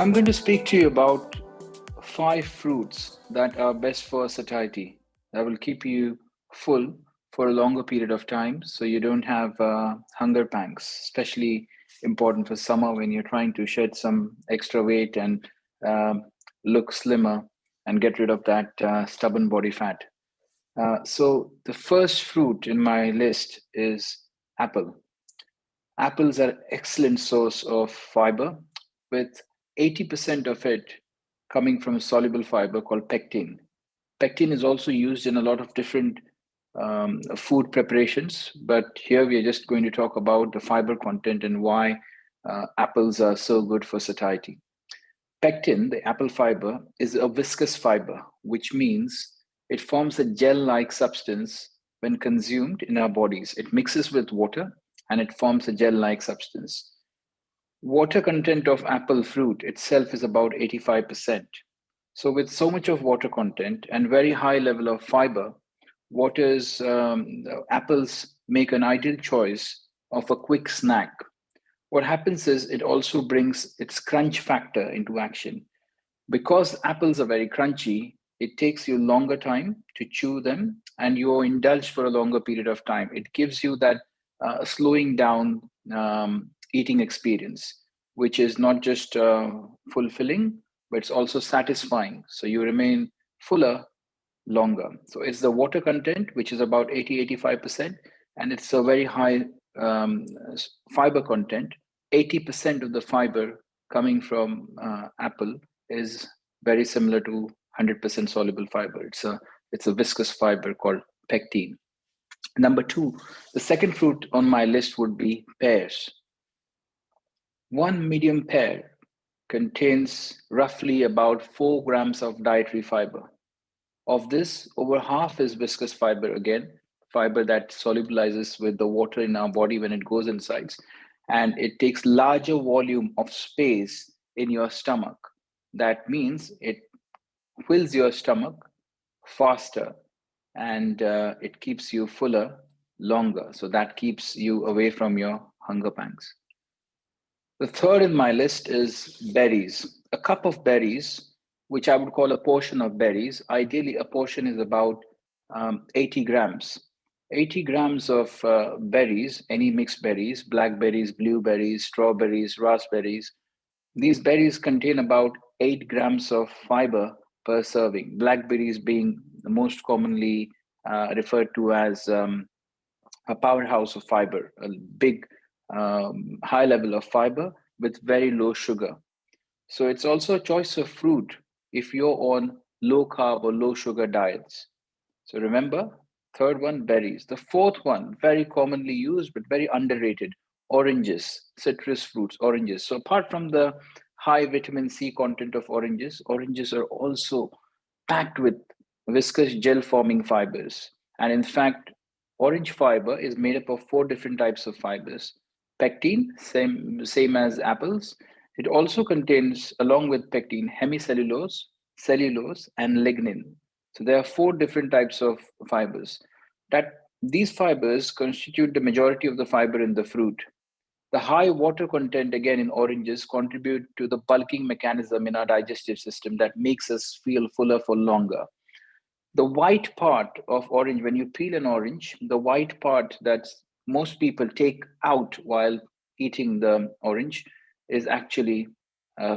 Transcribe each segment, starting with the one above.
I'm going to speak to you about 5 fruits that are best for satiety, that will keep you full for a longer period of time so you don't have hunger pangs, especially important for summer when you're trying to shed some extra weight and um look slimmer and get rid of that stubborn body fat. So, the first fruit in my list is apple. Apples are excellent source of fiber, with 80% of it coming from a soluble fiber called pectin. Pectin is also used in a lot of different food preparations, but here we are just going to talk about the fiber content and why apples are so good for satiety. Pectin, the apple fiber, is a viscous fiber, which means it forms a gel like substance when consumed in our bodies. It mixes with water and it forms a gel like substance. Water content of apple fruit itself is about 85%. So, with so much of water content and very high level of fiber, apples make an ideal choice of a quick snack. What happens is it also brings its crunch factor into action. Because apples are very crunchy, it takes you longer time to chew them and you indulge for a longer period of time. It gives you that slowing down eating experience, which is not just fulfilling, but it's also satisfying. So you remain fuller longer. So it's the water content, which is about 80-85%, and it's a very high um, fiber content. 80% of the fiber coming from apple is very similar to 100% soluble fiber. It's a viscous fiber called pectin. Number two, the second fruit on my list would be pears. One medium pear contains roughly about 4 grams of dietary fiber. Of this, over half is viscous fiber again, fiber that solubilizes with the water in our body when it goes inside, and it takes larger volume of space in your stomach. That means it fills your stomach faster and it keeps you fuller longer. So that keeps you away from your hunger pangs. The third in my list is berries. A cup of berries, which I would call a portion of berries. Ideally, a portion is about 80 grams. 80 grams of berries, any mixed berries, blackberries, blueberries, strawberries, raspberries. These berries contain about 8 grams of fiber per serving. Blackberries being the most commonly referred to as a powerhouse of fiber, a big, high level of fiber with very low sugar. So it's also a choice of fruit if you're on low carb or low sugar diets. So remember, third one, berries. The fourth one, very commonly used but very underrated, oranges, citrus fruits, oranges. So apart from the high vitamin C content of oranges, oranges are also packed with viscous gel forming fibers. And in fact, orange fiber is made up of 4 different types of fibers. Pectin, same as apples. It also contains, along with pectin, hemicellulose, cellulose, and lignin. So there are 4 different types of fibers. That these fibers constitute the majority of the fiber in the fruit. The high water content, again, in oranges contribute to the bulking mechanism in our digestive system that makes us feel fuller for longer. The white part of orange, when you peel an orange, the white part that most people take out while eating the orange is actually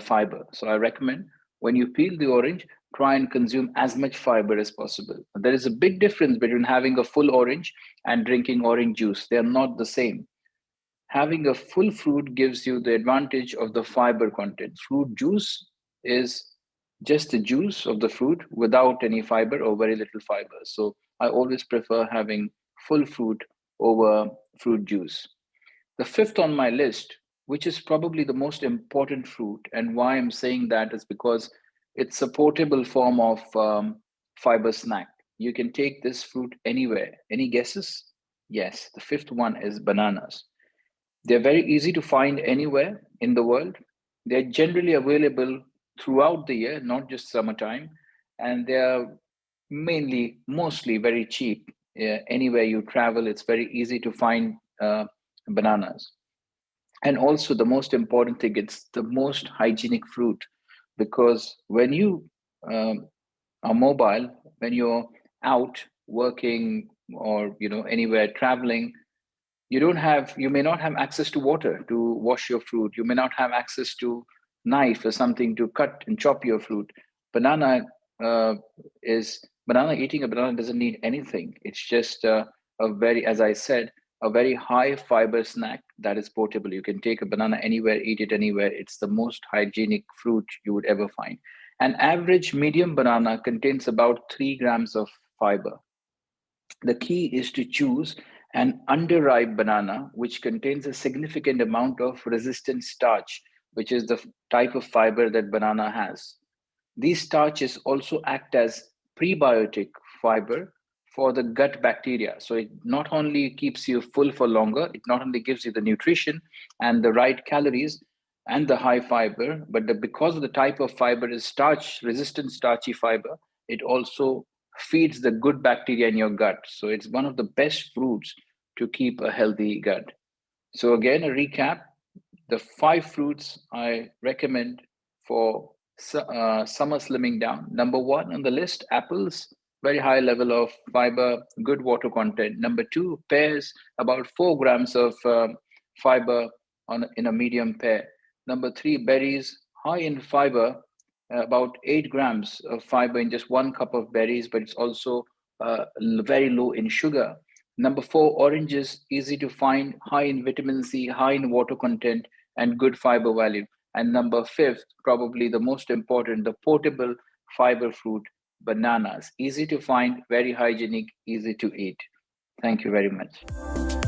fiber. So I recommend when you peel the orange, try and consume as much fiber as possible. There is a big difference between having a full orange and drinking orange juice. They are not the same. Having a full fruit gives you the advantage of the fiber content. Fruit juice is just the juice of the fruit without any fiber or very little fiber. So I always prefer having full fruit over fruit juice. The fifth on my list, which is probably the most important fruit, and why I'm saying that is because it's a portable form of fiber snack. You can take this fruit anywhere. Any guesses? Yes, the fifth one is bananas. They're very easy to find anywhere in the world. They're generally available throughout the year, not just summertime, and they're mostly very cheap. Anywhere you travel, it's very easy to find bananas. And also, the most important thing, it's the most hygienic fruit. because when you are mobile, when you're out working or anywhere traveling, you may not have access to water to wash your fruit. You may not have access to knife or something to cut and chop your fruit. Banana uh, is banana eating a banana doesn't need anything. It's just a very, as I said, a very high fiber snack that is portable. You can take a banana anywhere, eat it anywhere. It's the most hygienic fruit you would ever find. An average medium banana contains about 3 grams of fiber. The key is to choose an underripe banana which contains a significant amount of resistant starch, which is the type of fiber that banana has. These starches also act as prebiotic fiber for the gut bacteria. So it not only keeps you full for longer, it not only gives you the nutrition and the right calories and the high fiber, but because of the type of fiber is starch, resistant starchy fiber, it also feeds the good bacteria in your gut. So it's one of the best fruits to keep a healthy gut. So again, a recap: the 5 fruits I recommend for summer slimming down. Number 1 on the list, apples, very high level of fiber, good water content. Number 2, pears, about 4 grams of fiber in a medium pear. Number 3, berries, high in fiber, about 8 grams of fiber in just 1 cup of berries, but it's also very low in sugar. Number 4, oranges, easy to find, high in vitamin C, high in water content, and good fiber value. And number 5th, probably the most important, the portable fiber fruit, bananas. Easy to find, very hygienic, easy to eat. Thank you very much.